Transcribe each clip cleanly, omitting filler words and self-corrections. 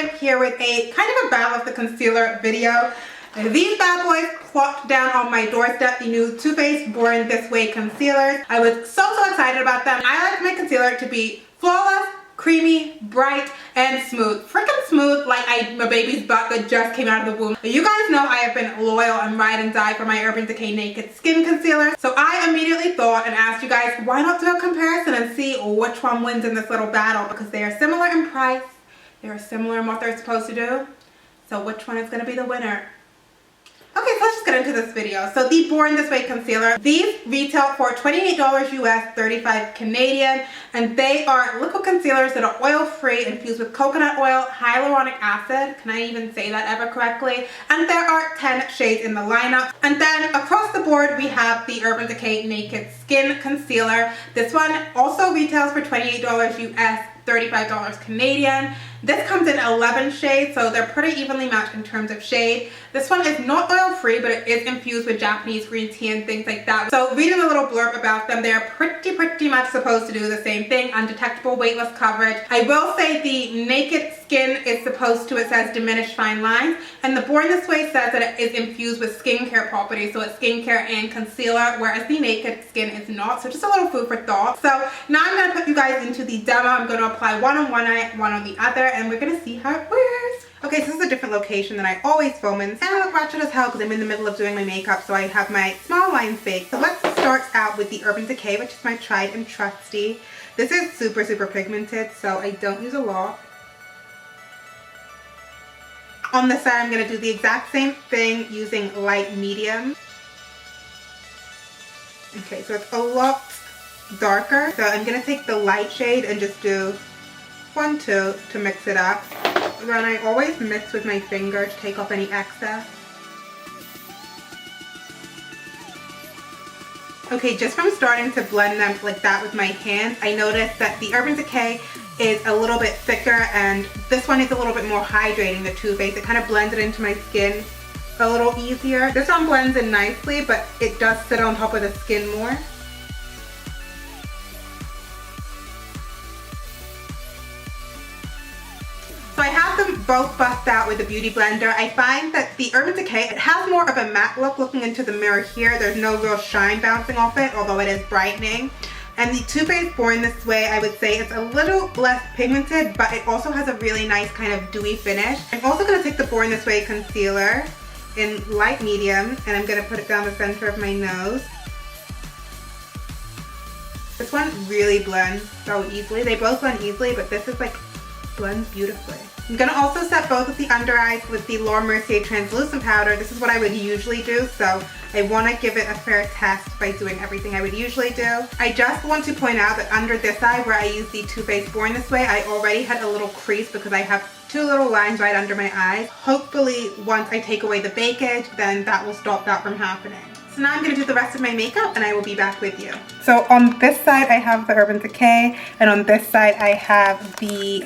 am here with a kind of a battle of the concealer video. These bad boys plopped down on my doorstep, the new Too Faced Born This Way concealers. I was so excited about them. I like my concealer to be flawless, creamy, bright, and smooth. Freaking smooth, like my baby's butt that just came out of the womb. You guys know I have been loyal and ride and die for my Urban Decay Naked Skin Concealer. So I immediately thought and asked you guys, why not do a comparison and see which one wins in this little battle? Because they are similar in price. They are similar in what they're supposed to do. So which one is going to be the winner? Okay, so let's just get into this video. So the Born This Way concealer, these retail for $28 US, 35 Canadian, and they are liquid concealers that are oil-free, infused with coconut oil, hyaluronic acid, can I even say that ever correctly? And there are 10 shades in the lineup. And then across the board, we have the Urban Decay Naked Skin Concealer. This one also retails for $28 US, $35 Canadian. This comes in 11 shades, so they're pretty evenly matched in terms of shade. This one is not oil-free, but it is infused with Japanese green tea and things like that. So reading a little blurb about them, they're pretty much supposed to do the same thing. Undetectable weightless coverage. I will say the Naked Skin is supposed to, it says diminish fine lines, and the Born This Way says that it is infused with skincare properties, so it's skincare and concealer, whereas the Naked Skin is not. So just a little food for thought. So now I'm going to put you guys into the demo. I'm going to apply one on one eye, one on the other, and we're going to see how it wears. Okay, so this is a different location than I always film in, and I look ratchet as hell because I'm in the middle of doing my makeup, so I have my small lines baked. So let's start out with the Urban Decay, which is my tried and trusty. This is super pigmented, so I don't use a lot. On this side, I'm going to do the exact same thing using light medium. Okay, so it's a lot darker. So I'm going to take the light shade and just do 1, 2 to mix it up. Then I always mix with my finger to take off any excess. Okay, just from starting to blend them like that with my hands, I noticed that the Urban Decay is a little bit thicker and this one is a little bit more hydrating, the Too Faced. It kind of blends it into my skin a little easier. This one blends in nicely, but it does sit on top of the skin more. So I have them both buffed out with a beauty blender. I find that the Urban Decay, it has more of a matte look looking into the mirror here. There's no real shine bouncing off it, although it is brightening. And the Too Faced Born This Way, I would say it's a little less pigmented, but it also has a really nice kind of dewy finish. I'm also going to take the Born This Way concealer in light medium, and I'm going to put it down the center of my nose. This one really blends so easily. They both blend easily, but this is like blends beautifully. I'm going to also set both of the under eyes with the Laura Mercier translucent powder. This is what I would usually do, so I want to give it a fair test by doing everything I would usually do. I just want to point out that under this eye where I use the Too Faced Born This Way, I already had a little crease because I have 2 little lines right under my eyes. Hopefully once I take away the bakage, then that will stop that from happening. So now I'm going to do the rest of my makeup and I will be back with you. So on this side I have the Urban Decay, and on this side I have the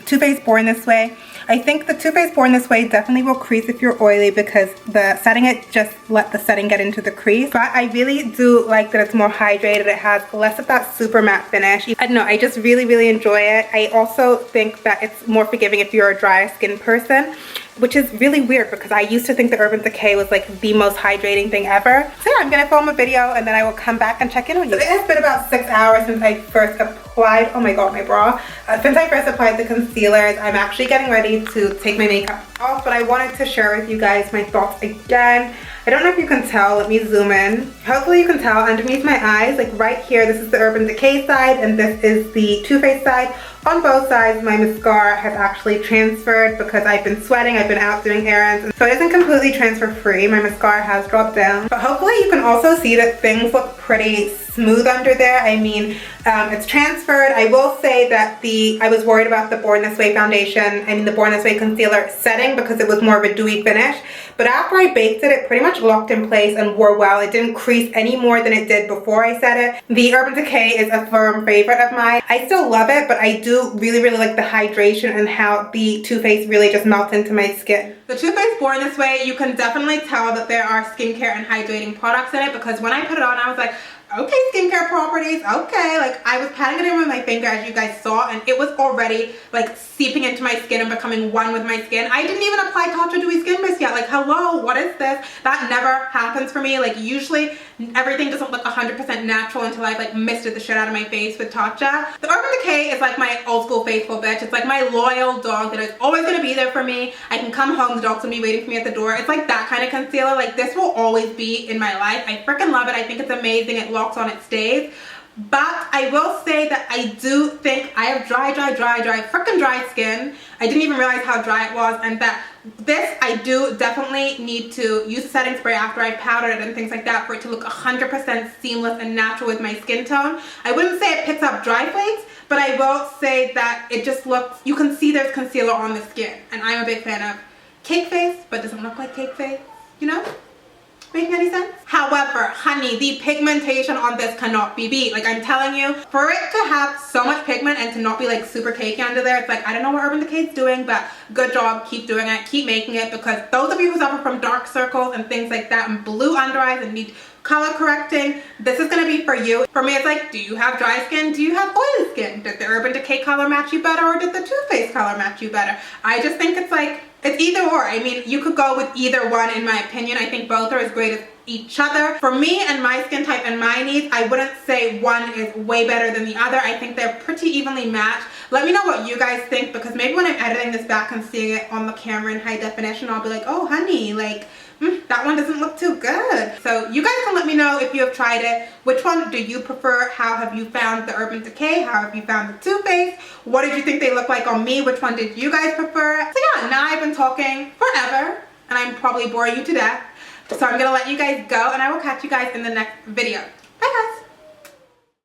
Too Faced Born This Way. I think the Too Faced Born This Way definitely will crease if you're oily because the setting, it just let the setting get into the crease. But I really do like that it's more hydrated. It has less of that super matte finish. I don't know, I just really enjoy it. I also think that it's more forgiving if you're a dry skin person, which is really weird because I used to think the Urban Decay was like the most hydrating thing ever. So yeah, I'm gonna film a video and then I will come back and check in on you. So it has been about 6 hours since I first applied, oh my god, my bra. Since I first applied the concealers, I'm actually getting ready to take my makeup off, but I wanted to share with you guys my thoughts again. I don't know if you can tell, let me zoom in. Hopefully you can tell underneath my eyes, like right here, this is the Urban Decay side and this is the Too Faced side. On both sides, my mascara has actually transferred because I've been sweating, I've been out doing errands, so it isn't completely transfer free. My mascara has dropped down, but hopefully you can also see that things look pretty smooth under there. I mean, it's transferred. I will say that I was worried about the Born This Way foundation, the Born This Way concealer setting because it was more of a dewy finish, but after I baked it, it pretty much locked in place and wore well. It didn't crease any more than it did before I set it. The Urban Decay is a firm favorite of mine. I still love it, but I do really like the hydration and how the Too Faced really just melts into my skin. The Too Faced Born This Way, you can definitely tell that there are skincare and hydrating products in it because when I put it on, I was like, okay, skincare properties, okay. Like, I was patting it in with my finger, as you guys saw, and it was already like seeping into my skin and becoming one with my skin. I didn't even apply Tatcha Dewy Skin Mist yet. Like, hello, what is this? That never happens for me. Like, usually everything doesn't look 100% natural until I've like misted the shit out of my face with Tatcha. The Urban Decay is like my old school faithful bitch. It's like my loyal dog that is always gonna be there for me. I can come home, the dog's gonna be waiting for me at the door. It's like that kind of concealer. Like, this will always be in my life. I freaking love it. I think it's amazing. It locks on, it stays. But I will say that I do think I have dry freaking dry skin. I didn't even realize how dry it was, and that this, I do definitely need to use a setting spray after I powdered it and things like that for it to look 100% seamless and natural with my skin tone. I wouldn't say it picks up dry flakes, but I will say that it just looks, you can see there's concealer on the skin, and I'm a big fan of cake face, but doesn't look like cake face, you know? Making any sense? However, honey, the pigmentation on this cannot be beat. Like, I'm telling you, for it to have so much pigment and to not be like super cakey under there, it's like, I don't know what Urban Decay is doing, but good job, keep doing it, keep making it, because those of you who suffer from dark circles and things like that and blue under eyes and need color correcting, this is gonna be for you. For me, it's like, do you have dry skin? Do you have oily skin? Did the Urban Decay color match you better, or did the Too Faced color match you better? I just think it's like, it's either or. I mean, you could go with either one in my opinion. I think both are as great as each other. For me and my skin type and my needs, I wouldn't say one is way better than the other. I think they're pretty evenly matched. Let me know what you guys think, because maybe when I'm editing this back and seeing it on the camera in high definition, I'll be like, oh honey, like, that one doesn't look too good. So you guys can let me know if you have tried it. Which one do you prefer? How have you found the Urban Decay? How have you found the Too Faced? What did you think they look like on me? Which one did you guys prefer? So yeah, now I've been talking forever and I'm probably boring you to death. So I'm gonna let you guys go, and I will catch you guys in the next video. Bye guys.